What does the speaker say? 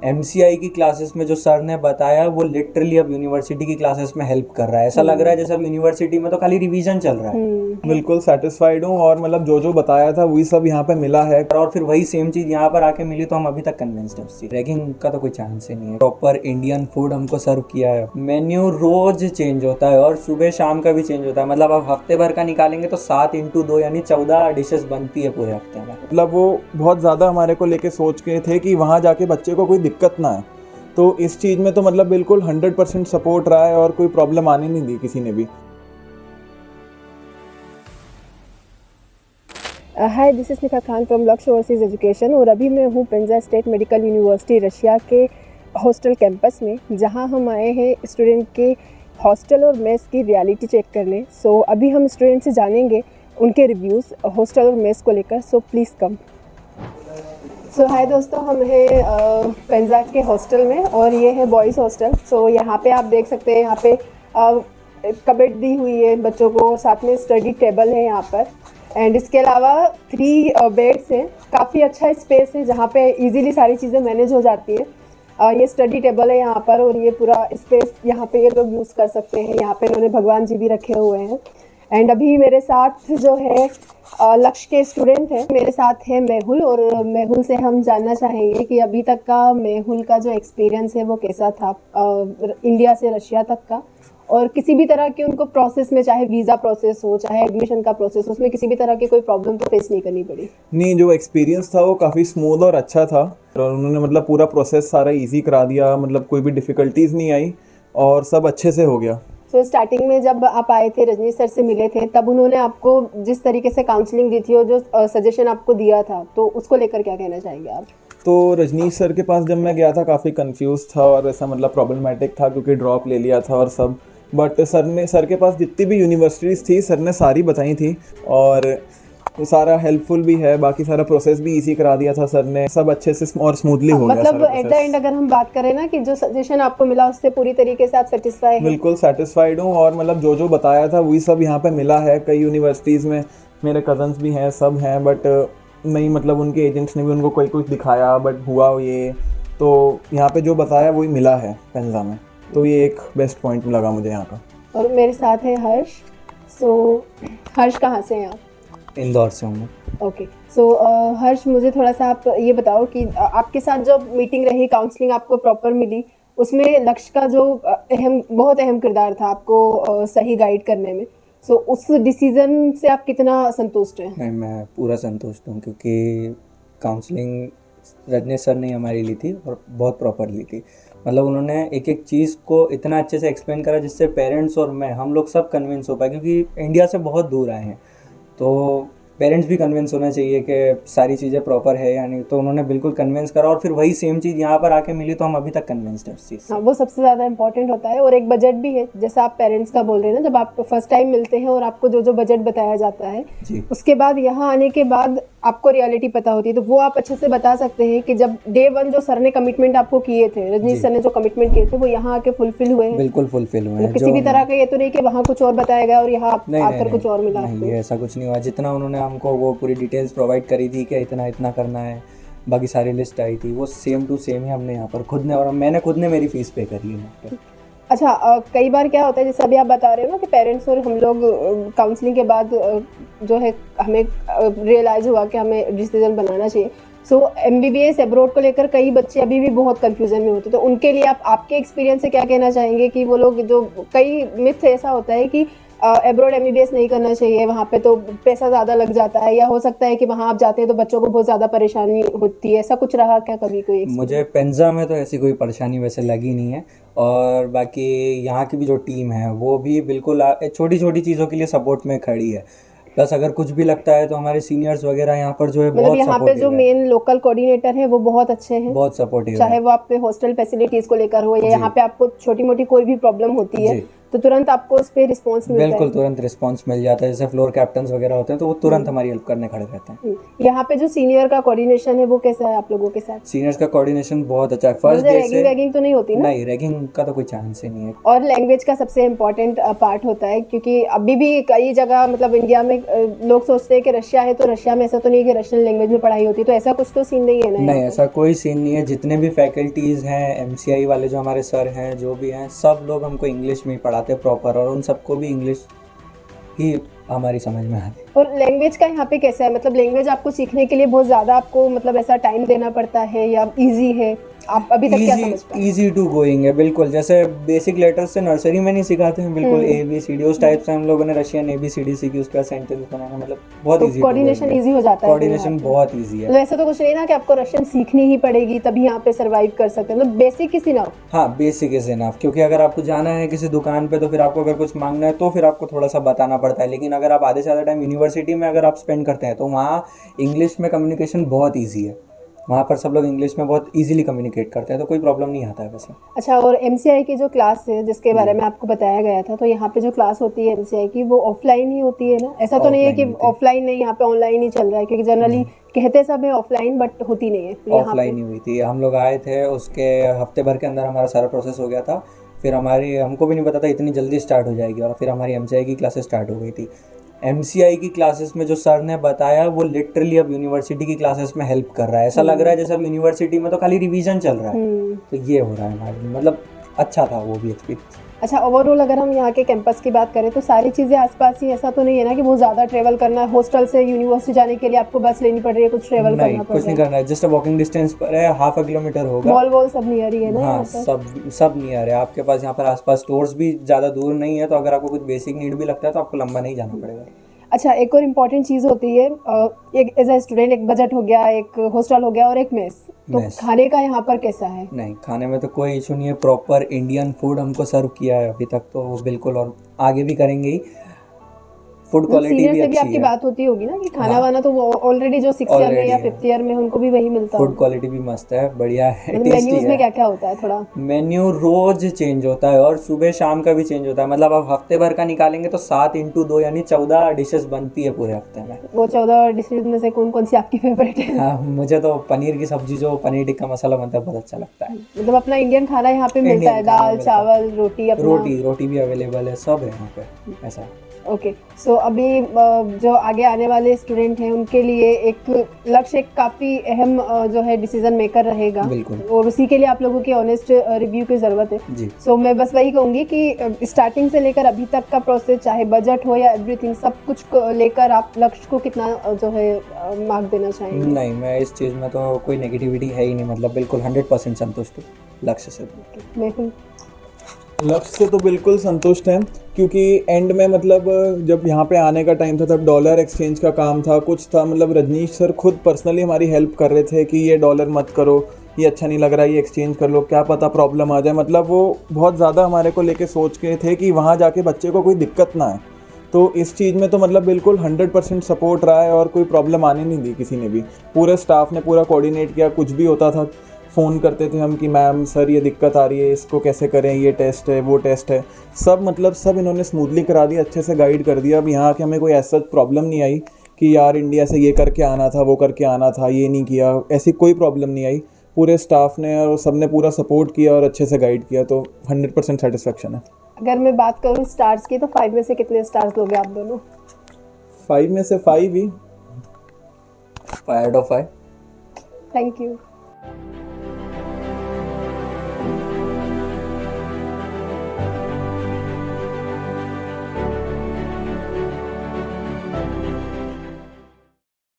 MCI की classes में जो सर ने बताया वो लिटरली अब यूनिवर्सिटी की क्लासेस में हेल्प कर रहा है। ऐसा लग रहा है जैसे अब यूनिवर्सिटी में तो खाली रिवीजन चल रहा है। बिल्कुल सेटिस्फाइड हूँ और मतलब जो जो बताया था वही सब यहाँ पे मिला है। और फिर वही सेम चीज़ यहाँ पर आके मिली तो हम अभी तक कन्विंस्ड हैं उससे। रैगिंग का तो कोई चांस ही नहीं है। प्रॉपर इंडियन फूड हमको सर्व किया है। मेन्यू रोज चेंज होता है और सुबह शाम का भी चेंज होता है। मतलब अब हफ्ते भर का निकालेंगे तो 7x2 यानी 14 डिशेस बनती है पूरे हफ्ते में। मतलब वो बहुत ज़्यादा हमारे को लेके सोच के थे कि वहाँ जाके बच्चे को कोई दिक्कत ना आए, तो इस चीज़ में तो मतलब बिल्कुल 100% सपोर्ट रहा है और कोई प्रॉब्लम आने नहीं दी किसी ने भी। हाय, दिस इज़ निका खान फ्रॉम लक्ष्य ओवरसीज एजुकेशन और अभी मैं हूँ पेंजा स्टेट मेडिकल यूनिवर्सिटी रशिया के हॉस्टल कैंपस में, जहाँ हम आए हैं स्टूडेंट के हॉस्टल और मेस की रियलिटी चेक करने। सो अभी हम स्टूडेंट से जानेंगे उनके रिव्यूज़ हॉस्टल और मेस को लेकर। सो प्लीज़ कम। सो हाय दोस्तों, हम हैं पेंजा के हॉस्टल में और ये है बॉयज़ हॉस्टल। सो यहाँ पे आप देख सकते हैं, यहाँ पे कबर्ड दी हुई है बच्चों को, साथ में स्टडी टेबल है यहाँ पर। एंड इसके अलावा 3 बेड्स हैं। काफ़ी अच्छा स्पेस है जहाँ पे इजीली सारी चीज़ें मैनेज हो जाती है। ये स्टडी टेबल है यहाँ पर और ये पूरा स्पेस यहाँ पे ये लोग यूज़ कर सकते हैं। यहाँ पे इन्होंने भगवान जी भी रखे हुए हैं। एंड अभी मेरे साथ जो है लक्ष्य के स्टूडेंट हैं, मेरे साथ है मेहुल, और मेहुल से हम जानना चाहेंगे कि अभी तक का मेहुल का जो एक्सपीरियंस है वो कैसा था इंडिया से रशिया तक का, और किसी भी तरह के उनको प्रोसेस में, चाहे वीज़ा प्रोसेस हो चाहे एडमिशन का प्रोसेस, उसमें किसी भी तरह की कोई प्रॉब्लम तो फेस नहीं करनी पड़ी। नहीं, जो एक्सपीरियंस था वो काफ़ी स्मूथ और अच्छा था और उन्होंने मतलब पूरा प्रोसेस सारा इजी करा दिया। मतलब कोई भी डिफ़िकल्टीज़ नहीं आई और सब अच्छे से हो गया। तो स्टार्टिंग में जब आप आए थे, रजनीश सर से मिले थे, तब उन्होंने आपको जिस तरीके से काउंसलिंग दी थी और जो सजेशन आपको दिया था, तो उसको लेकर क्या कहना चाहेंगे आप? तो रजनीश सर के पास जब मैं गया था काफ़ी कंफ्यूज था और ऐसा मतलब प्रॉब्लमेटिक था क्योंकि ड्रॉप ले लिया था और सब, बट सर के पास जितनी भी यूनिवर्सिटीज़ थी सर ने सारी बताई थी और सारा हेल्पफुल भी है। बाकी सारा प्रोसेस भी इजी करा दिया था सर ने, सब अच्छे से और स्मूथली हो गया मतलब सारा एट द प्रोसेस। एंड अगर हम बात करें ना कि जो सजेशन आपको मिला उससे पूरी तरीके से आप सेटिस्फाई हैं? बिल्कुल सेटिस्फाइड हूँ और मतलब जो जो बताया था वही सब यहाँ पे मिला है। कई यूनिवर्सिटीज़ में मेरे कज़न्स भी हैं, सब हैं, बट नहीं मतलब उनके एजेंट्स ने भी उनको कोई कुछ दिखाया बट हुआ ये, तो यहाँ पे जो बताया वही मिला है पेंजा में। तो ये एक बेस्ट पॉइंट लगा मुझे यहाँ का। और मेरे साथ है हर्ष। सो हर्ष कहाँ से हैं आप? इंदौर से हूँ। ओके। सो हर्ष, मुझे थोड़ा सा आप ये बताओ कि आपके साथ जो मीटिंग रही, काउंसलिंग आपको प्रॉपर मिली, उसमें लक्ष्य का जो बहुत अहम किरदार था आपको सही गाइड करने में। सो उस डिसीजन से आप कितना संतुष्ट हैं? नहीं, मैं पूरा संतुष्ट हूँ क्योंकि काउंसलिंग रजनीश सर ने हमारी ली थी और बहुत प्रॉपर ली थी। मतलब उन्होंने एक एक चीज़ को इतना अच्छे से एक्सप्लेन करा जिससे पेरेंट्स और हम लोग सब कन्विंस हो पाए, क्योंकि इंडिया से बहुत दूर आए हैं तो पेरेंट्स भी कन्विंस होना चाहिए कि सारी चीज़ें प्रॉपर है या नहीं। तो उन्होंने बिल्कुल कन्विंस करा और फिर वही सेम चीज़ यहाँ पर आके मिली तो हम अभी तक कन्विंस्ड हैं उस चीज़ से। हाँ, वो सबसे ज़्यादा इंपॉर्टेंट होता है। और एक बजट भी है, जैसा आप पेरेंट्स का बोल रहे हैं ना, जब आप फर्स्ट टाइम मिलते हैं और आपको जो जो बजट बताया जाता है जी। उसके बाद यहाँ आने के बाद आपको रियलिटी पता होती है, तो वो आप अच्छे से बता सकते हैं कि जब डे 1 जो सर ने कमिटमेंट आपको किए थे, रजनीश सर ने जो कमिटमेंट किए थे, वो यहाँ आके फुलफिल हुए हैं? बिल्कुल फुलफिल हुए हैं। किसी भी तरह का ये तो नहीं कि वहाँ कुछ और बताया गया और यहाँ आकर कुछ और मिला नहीं, आपको? ऐसा कुछ नहीं हुआ। जितना उन्होंने हमको वो पूरी डिटेल्स प्रोवाइड करी थी कि इतना इतना करना है, बाकी सारी लिस्ट आई थी, वो सेम टू सेम ही हमने यहाँ पर खुद ने, और मैंने खुद ने मेरी फ़ीस पे करी है यहाँ पे। अच्छा, कई बार क्या होता है, जैसे अभी आप बता रहे हो ना कि पेरेंट्स और हम लोग काउंसलिंग के बाद जो है हमें रियलाइज़ हुआ कि हमें डिसीजन बनाना चाहिए। सो MBBS एब्रॉड को लेकर कई बच्चे अभी भी बहुत कंफ्यूजन में होते हैं, तो उनके लिए आप आपके एक्सपीरियंस से क्या कहना चाहेंगे कि वो लोग जो, कई मिथ ऐसा होता है कि एब्रॉड MBBS नहीं करना चाहिए, वहाँ पे तो पैसा ज़्यादा लग जाता है, या हो सकता है कि वहाँ आप जाते हैं तो बच्चों को बहुत ज़्यादा परेशानी होती है, ऐसा कुछ रहा क्या कभी कोई? मुझे पेंजा में तो ऐसी कोई परेशानी वैसे लगी नहीं है। और बाकी यहाँ की भी जो टीम है वो भी बिल्कुल छोटी छोटी चीज़ों के लिए सपोर्ट में खड़ी है। प्लस अगर कुछ भी लगता है तो हमारे सीनियर्स वगैरह यहाँ पर जो है मतलब बहुत यहाँ पे जो सपोर्टिव है। मेन लोकल कोऑर्डिनेटर है वो बहुत अच्छे हैं, बहुत सपोर्टिव चाहे है। वो आपके हॉस्टल फैसिलिटीज़ को लेकर हो या यहाँ पे आपको छोटी मोटी कोई भी प्रॉब्लम होती है जी। तो तुरंत आपको उस पर रिस्पॉन्स मिलता बिल्कुल है? तुरंत रिस्पांस मिल जाता है, जैसे फ्लोर कैप्टन्स वगैरह होते हैं तो वो तुरंत हमारी हेल्प करने खड़े रहते हैं। यहाँ पे जो सीनियर का कोऑर्डिनेशन है वो कैसा है आप लोगों के साथ? सीनियर्स का कोऑर्डिनेशन बहुत अच्छा है, फर्स्ट डे रैगिंग से। वैगिंग तो नहीं होती ना? नहीं, रैगिंग का तो कोई चांस ही नहीं है। और लैंग्वेज का सबसे इम्पोर्टेंट पार्ट होता है, क्योंकि अभी भी कई जगह मतलब इंडिया में लोग सोचते हैं कि रशिया है तो रशिया में ऐसा तो नहीं है कि रशियन लैंग्वेज में पढ़ाई होती है, तो ऐसा कुछ तो सीन नहीं है ना? नहीं, ऐसा कोई सीन नहीं है। जितने भी फैकल्टीज़ हैं, एमसीआई वाले जो हमारे सर हैं, जो भी हैं, सब लोग हमको इंग्लिश में ही पढ़ाते हैं प्रॉपर, और उन सबको भी इंग्लिश ही हमारी समझ में आती है। और लैंग्वेज का यहाँ पे कैसा है, मतलब लैंग्वेज आपको सीखने के लिए बहुत ज़्यादा आपको मतलब ऐसा टाइम देना पड़ता है या इजी है? आप अभी तक क्या समझ पाए? इजी टू गोइंग है, बिल्कुल। जैसे बेसिक लेटर्स से नर्सरी में नहीं सिखाते हैं, बिल्कुल ABCD उस टाइप से हम लोगों ने रशियन ABCD सीखी, उसका सेंटेंस बनाना, मतलब बहुत तो इजी। कोऑर्डिनेशन इजी हो जाता है? कोऑर्डिनेशन बहुत इजी है। तो ऐसा तो कुछ नहीं ना कि आपको रशियन सीखनी ही पड़ेगी तभी यहाँ पे सरवाइव कर सकते हैं, मतलब बेसिक किसी ना? हाँ, बेसिक इज इनफ, क्योंकि अगर आपको जाना है किसी दुकान पे तो फिर आपको अगर कुछ मांगना है तो फिर आपको थोड़ा सा बताना पड़ता है, लेकिन अगर आप आधे से ज़्यादा टाइम यूनिवर्सिटी में अगर आप स्पेंड करते हैं तो वहाँ इंग्लिश में कम्युनिकेशन बहुत ईजी है। वहाँ पर सब लोग इंग्लिश में बहुत इजीली कम्युनिकेट करते हैं, तो कोई प्रॉब्लम नहीं आता है वैसे। अच्छा, और एमसीआई की जो क्लास है जिसके बारे में आपको बताया गया था, तो यहाँ पे जो क्लास होती है एमसीआई की वो ऑफलाइन ही होती है ना? ऐसा तो नहीं है कि ऑफलाइन नहीं, यहाँ पे ऑनलाइन ही चल रहा है? क्योंकि जनरली कहते सब है ऑफलाइन, बट होती नहीं है। ऑफलाइन ही हुई थी। हम लोग आए थे, उसके हफ्ते भर के अंदर हमारा सारा प्रोसेस हो गया था। फिर हमको भी नहीं पता था इतनी जल्दी स्टार्ट हो जाएगी, और फिर हमारी एमसीआई की क्लासेस स्टार्ट हो गई थी। एमसीआई की क्लासेस में जो सर ने बताया वो लिटरली अब यूनिवर्सिटी की क्लासेस में हेल्प कर रहा है। ऐसा लग रहा है जैसे अब यूनिवर्सिटी में तो खाली रिवीजन चल रहा है, तो ये हो रहा है हमारे लिए। मतलब अच्छा था वो भी एक्सपीरियंस। अच्छा, ओवरऑल अगर हम यहाँ के कैंपस की बात करें तो सारी चीज़ें आसपास ही, ऐसा तो नहीं है ना कि बहुत ज़्यादा ट्रेवल करना है? हॉस्टल से यूनिवर्सिटी जाने के लिए आपको बस लेनी पड़ रही है, कुछ ट्रेवल करना पड़ कुछ नहीं रहा है? करना है, जस्ट वॉकिंग डिस्टेंस पर है, हाफ किलोमीटर होगा। मॉल सब नियर ही है ना हाँ, यहाँ पर? सब नियर है आपके पास। यहाँ पर आसपास स्टोर्स भी ज़्यादा दूर नहीं है, तो अगर आपको कुछ बेसिक नीड भी लगता है तो आपको लंबा नहीं जाना पड़ेगा। अच्छा, एक और इम्पॉर्टेंट चीज़ होती है, एक एज ए स्टूडेंट एक बजट हो गया, एक हॉस्टल हो गया और एक मेस, तो खाने का यहाँ पर कैसा है? नहीं, खाने में तो कोई इशू नहीं है। प्रॉपर इंडियन फूड हमको सर्व किया है अभी तक, तो बिल्कुल, और आगे भी करेंगे ही। फूड क्वालिटी भी अच्छी आपकी है। बात होती होगी ना कि खाना वाना तो ऑलरेडी जो 6th ईयर में या 5th ईयर में उनको भी वही मिलता है? फूड क्वालिटी भी मस्त है, बढ़िया है, मतलब मेन्यूज में क्या क्या होता है थोड़ा? मेन्यू रोज चेंज होता है, और सुबह शाम का भी चेंज होता है। मतलब आप हफ्ते भर का निकालेंगे तो 7x2 यानी 14 डिशेस बनती है पूरे हफ्ते में। वो 14 डिशेज में से कौन कौन सी आपकी फेवरेट है? हाँ, मुझे तो पनीर की सब्जी, जो पनीर टिक्का मसाला बनता है, बहुत अच्छा लगता है। मतलब अपना इंडियन खाना यहाँ पे मिलता है, दाल चावल रोटी? रोटी भी अवेलेबल है, सब है यहाँ पे ऐसा। ओके, सो अभी जो आगे आने वाले स्टूडेंट हैं उनके लिए एक लक्ष्य एक काफ़ी अहम जो है डिसीजन मेकर रहेगा, बिल्कुल, और उसी के लिए आप लोगों की ऑनेस्ट रिव्यू की ज़रूरत है जी। सो मैं बस वही कहूँगी कि स्टार्टिंग से लेकर अभी तक का प्रोसेस, चाहे बजट हो या एवरीथिंग, सब कुछ लेकर आप लक्ष्य को कितना जो है मार्क देना चाहेंगे? नहीं, मैं इस चीज़ में तो कोई नेगेटिविटी है ही नहीं, मतलब बिल्कुल 100% संतुष्ट हूँ लक्ष्य से। बिल्कुल, लक्ष्य से तो बिल्कुल संतुष्ट हैं, क्योंकि एंड में मतलब जब यहाँ पे आने का टाइम था तब डॉलर एक्सचेंज का काम था, कुछ था, मतलब रजनीश सर खुद पर्सनली हमारी हेल्प कर रहे थे कि ये डॉलर मत करो, ये अच्छा नहीं लग रहा है, ये एक्सचेंज कर लो, क्या पता प्रॉब्लम आ जाए। मतलब वो बहुत ज़्यादा हमारे को लेके सोच के थे कि वहाँ जाके बच्चे को कोई दिक्कत ना आए। तो इस चीज़ में तो मतलब बिल्कुल 100% सपोर्ट रहा है, और कोई प्रॉब्लम आने नहीं दी किसी ने भी। पूरे स्टाफ ने पूरा कोऑर्डिनेट किया, कुछ भी होता था फ़ोन करते थे हम कि मैम सर ये दिक्कत आ रही है, इसको कैसे करें, ये टेस्ट है, वो टेस्ट है, सब मतलब सब इन्होंने स्मूथली करा दिया, अच्छे से गाइड कर दिया। अब यहाँ के हमें कोई ऐसा प्रॉब्लम नहीं आई कि यार इंडिया से ये करके आना था, वो करके आना था, ये नहीं किया, ऐसी कोई प्रॉब्लम नहीं आई। पूरे स्टाफ ने और सब ने पूरा सपोर्ट किया और अच्छे से गाइड किया, तो 100% सेटिस्फेक्शन है। अगर मैं बात करूँ स्टार्स की, तो 5 में से कितने स्टार्स लोगे आप दोनों? 5 में से 5 ही। 5 out of 5। Thank you.